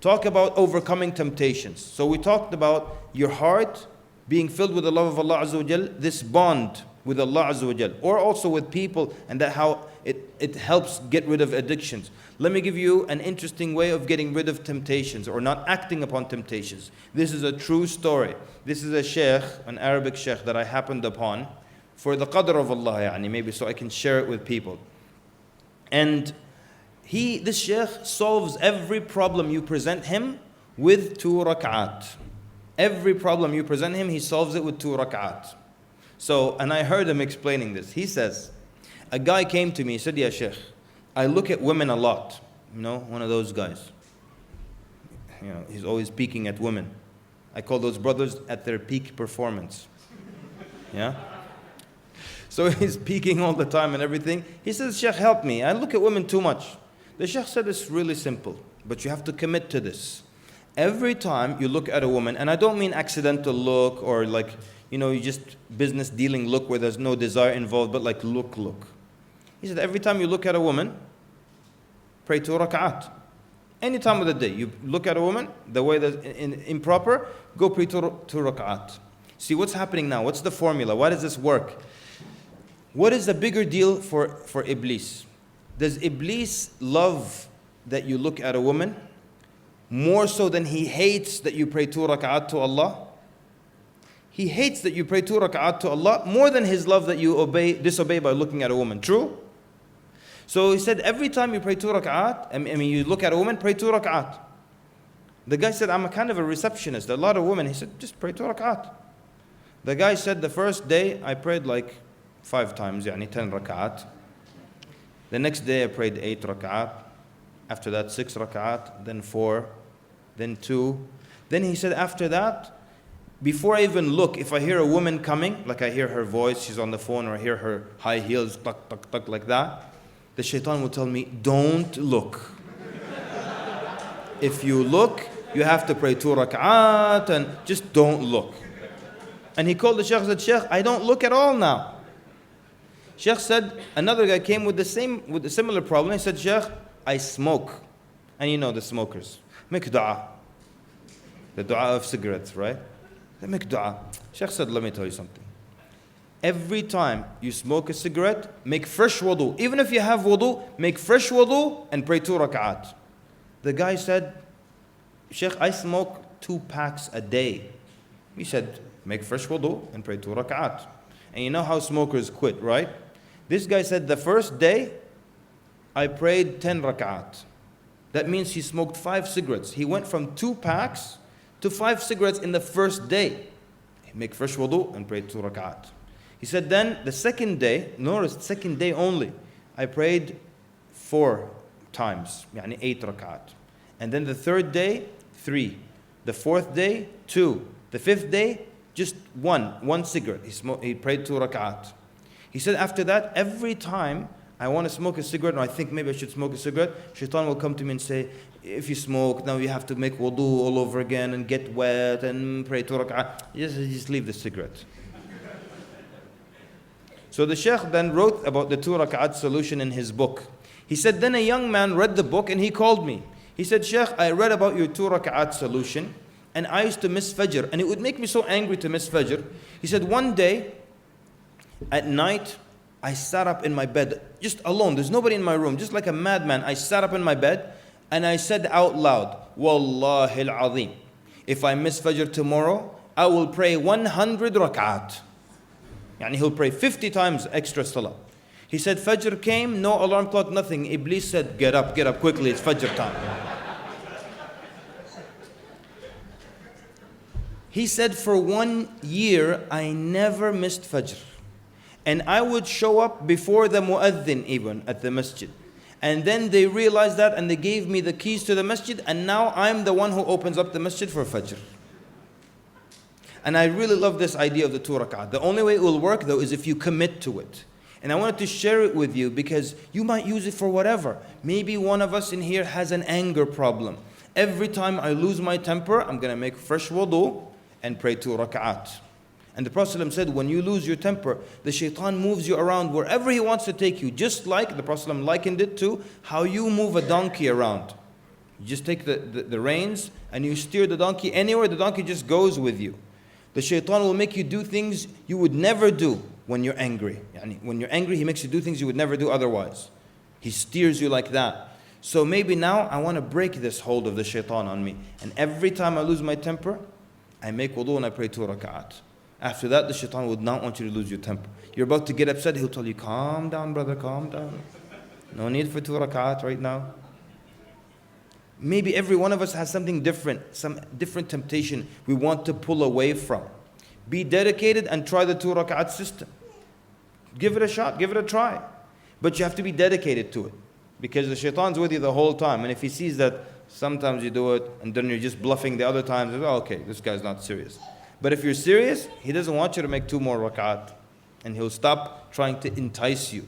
talk about overcoming temptations. So we talked about your heart being filled with the love of Allah Azza wa Jal, this bond with Allah Azza wa Jal, or also with people, and that how it helps get rid of addictions. Let me give you an interesting way of getting rid of temptations or not acting upon temptations. This is a true story. This is a Shaykh, an Arabic Shaykh that I happened upon for the qadr of Allah, maybe so I can share it with people. And this Shaykh solves every problem you present him with 2 rak'at. Every problem you present him, he solves it with 2 rak'at. So, and I heard him explaining this. He says, a guy came to me, he said, "Ya Shaykh, I look at women a lot." One of those guys. He's always peeking at women. I call those brothers at their peak performance. Yeah? So he's peeking all the time and everything. He says, "Shaykh, help me. I look at women too much." The Shaykh said, "It's really simple, but you have to commit to this. Every time you look at a woman," and I don't mean accidental look or you just business dealing look where there's no desire involved, but like look. He said, every time you look at a woman, pray 2 rak'at. Any time of the day, you look at a woman, the way that's improper, go pray 2 rak'at. See what's happening now. What's the formula? Why does this work? What is the bigger deal for Iblis? Does Iblis love that you look at a woman more so than he hates that you pray 2 rak'at to Allah? He hates that you pray 2 rak'at to Allah more than his love that you disobey by looking at a woman. True? So he said, every time you pray 2 rak'at, you look at a woman, pray 2 rak'at. The guy said, I'm a kind of a receptionist. A lot of women. He said, just pray 2 rak'at. The guy said, the first day I prayed like 5 times, 10 rak'at. The next day I prayed 8 rak'at. After that 6 rak'at, then 4, then 2. Then he said, after that, before I even look, if I hear a woman coming, like I hear her voice, she's on the phone, or I hear her high heels, tuck, tuck, tuck, like that, the shaitan will tell me, don't look. If you look, you have to pray 2 rak'at, and just don't look. And he called the Shaykh and said, Shaykh, I don't look at all now. Shaykh said, another guy came with a similar problem. He said, Shaykh, I smoke. And you know the smokers. Make dua. The dua of cigarettes, right? They make dua. Shaykh said, let me tell you something. Every time you smoke a cigarette, make fresh wudu. Even if you have wudu, make fresh wudu and pray 2 rak'at. The guy said, Shaykh, I smoke 2 packs a day. He said, make fresh wudu and pray 2 rak'at. And you know how smokers quit, right? This guy said, the first day, I prayed 10 rak'at. That means he smoked 5 cigarettes. He went from 2 packs to 5 cigarettes in the first day. Make fresh wudu and pray 2 rak'at. He said then the second day, notice second day only, I prayed 4 times, 8 rak'at. And then the third day, 3. The fourth day, 2. The fifth day, just 1 cigarette. He prayed 2 rak'at. He said after that, every time I want to smoke a cigarette, or I think maybe I should smoke a cigarette, shaitan will come to me and say, if you smoke, now you have to make wudu all over again and get wet and pray 2 rak'at. Just leave the cigarette. So the Shaykh then wrote about the 2 rak'at solution in his book. He said, then a young man read the book and he called me. He said, Shaykh, I read about your 2 rak'at solution and I used to miss Fajr and it would make me so angry to miss Fajr. He said, one day at night, I sat up in my bed, just alone. There's nobody in my room, just like a madman. I sat up in my bed and I said out loud, Wallahi al-Azim, if I miss Fajr tomorrow, I will pray 100 rak'at. He'll pray 50 times extra salah. He said, Fajr came, no alarm clock, nothing. Iblis said, get up quickly, it's Fajr time. He said, for 1 year, I never missed Fajr. And I would show up before the mu'adhin even at the masjid. And then they realized that and they gave me the keys to the masjid and now I'm the one who opens up the masjid for Fajr. And I really love this idea of the 2 rak'at. The only way it will work though is if you commit to it. And I wanted to share it with you because you might use it for whatever. Maybe one of us in here has an anger problem. Every time I lose my temper, I'm going to make fresh wudu and pray 2 rak'at. And the Prophet ﷺ said, when you lose your temper, the shaitan moves you around wherever he wants to take you. Just like the Prophet ﷺ likened it to how you move a donkey around. You just take the reins and you steer the donkey anywhere, the donkey just goes with you. The shaitan will make you do things you would never do when you're angry. When you're angry, he makes you do things you would never do otherwise. He steers you like that. So maybe now I want to break this hold of the shaitan on me. And every time I lose my temper, I make wudu and I pray 2 rak'at. After that, the shaitan would not want you to lose your temper. You're about to get upset, he'll tell you, calm down, brother, calm down. No need for 2 rak'at right now. Maybe every one of us has something different, some different temptation we want to pull away from. Be dedicated and try the 2 rak'at system. Give it a shot, give it a try. But you have to be dedicated to it. Because the shaitan's with you the whole time. And if he sees that sometimes you do it and then you're just bluffing the other times, oh, okay, this guy's not serious. But if you're serious, he doesn't want you to make 2 more rak'at. And he'll stop trying to entice you.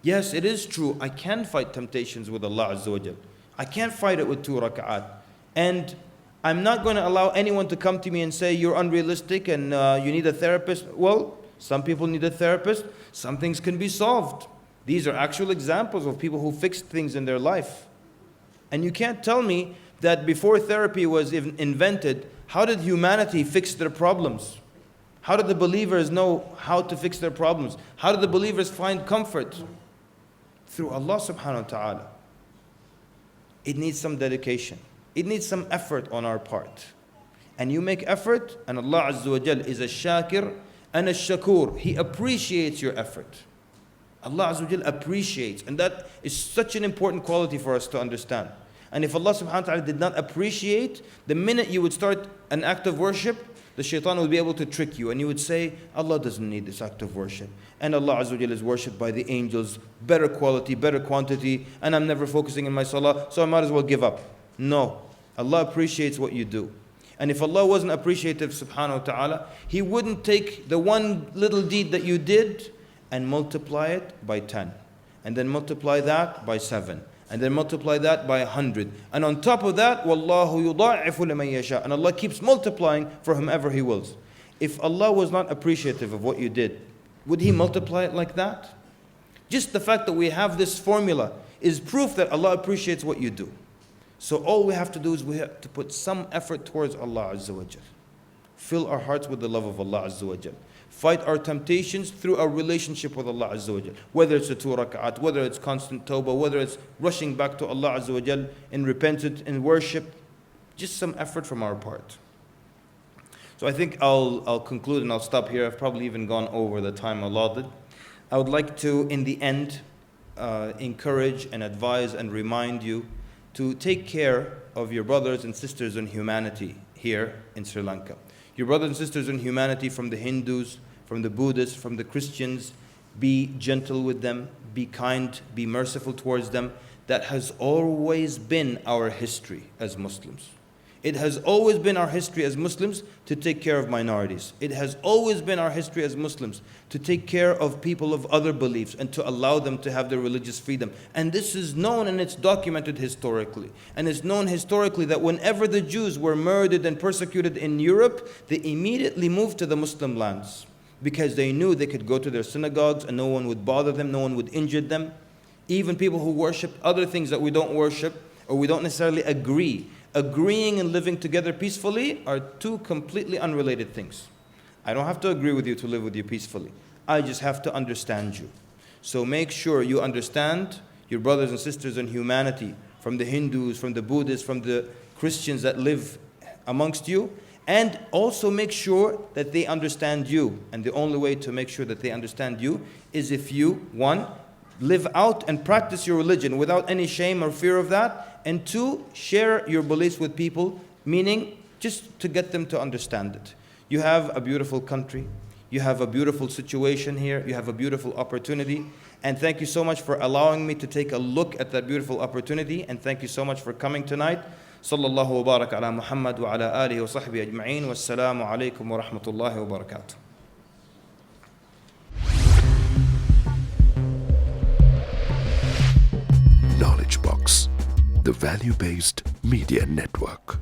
Yes, it is true. I can fight temptations with Allah Azza wa Jal. I can't fight it with 2 rak'at. And I'm not going to allow anyone to come to me and say, you're unrealistic and you need a therapist. Well, some people need a therapist. Some things can be solved. These are actual examples of people who fixed things in their life. And you can't tell me that before therapy was even invented, how did humanity fix their problems? How did the believers know how to fix their problems? How did the believers find comfort? Through Allah subhanahu wa ta'ala. It needs some dedication. It needs some effort on our part. And you make effort, and Allah Azza wa Jal is a shakir and a shakur. He appreciates your effort. Allah Azza wa Jal appreciates. And that is such an important quality for us to understand. And if Allah subhanahu wa ta'ala did not appreciate, the minute you would start an act of worship, the shaitan would be able to trick you. And you would say, Allah doesn't need this act of worship. And Allah Azza wa Jal is worshipped by the angels. Better quality, better quantity. And I'm never focusing in my salah, so I might as well give up. No. Allah appreciates what you do. And if Allah wasn't appreciative subhanahu wa ta'ala, He wouldn't take the one little deed that you did and multiply it by 10. And then multiply that by 7. And then multiply that by 100. And on top of that, وَاللَّهُ يُضَاعِفُ لَمَنْ يَشَاءُ. And Allah keeps multiplying for whomever He wills. If Allah was not appreciative of what you did, would He multiply it like that? Just the fact that we have this formula is proof that Allah appreciates what you do. So all we have to do is we have to put some effort towards Allah Azza wa Jal. Fill our hearts with the love of Allah Azza wa Jal. Fight our temptations through our relationship with Allah Azza wa Jal. Whether it's a 2 rak'at, whether it's constant tawbah, whether it's rushing back to Allah Azza wa Jal in repentance, in worship. Just some effort from our part. So I think I'll conclude and I'll stop here. I've probably even gone over the time allotted. I would like to, in the end, encourage and advise and remind you to take care of your brothers and sisters in humanity here in Sri Lanka. Your brothers and sisters in humanity, from the Hindus, from the Buddhists, from the Christians, be gentle with them, be kind, be merciful towards them. That has always been our history as Muslims. It has always been our history as Muslims to take care of minorities. It has always been our history as Muslims to take care of people of other beliefs and to allow them to have their religious freedom. And this is known and it's documented historically. And it's known historically that whenever the Jews were murdered and persecuted in Europe, they immediately moved to the Muslim lands because they knew they could go to their synagogues and no one would bother them, no one would injure them. Even people who worship other things that we don't worship or we don't necessarily agree. Agreeing and living together peacefully are two completely unrelated things. I don't have to agree with you to live with you peacefully. I just have to understand you. So make sure you understand your brothers and sisters in humanity, from the Hindus, from the Buddhists, from the Christians that live amongst you, and also make sure that they understand you. And the only way to make sure that they understand you is if you, 1, live out and practice your religion without any shame or fear of that. And 2, share your beliefs with people, meaning just to get them to understand it. You have a beautiful country. You have a beautiful situation here. You have a beautiful opportunity. And thank you so much for allowing me to take a look at that beautiful opportunity. And thank you so much for coming tonight. Sallallahu wa barak ala Muhammad wa ala alihi wa sahbihi ajma'in. Wassalamu alaikum wa rahmatullahi wa barakatuh. Knowledge Box, the value-based media network.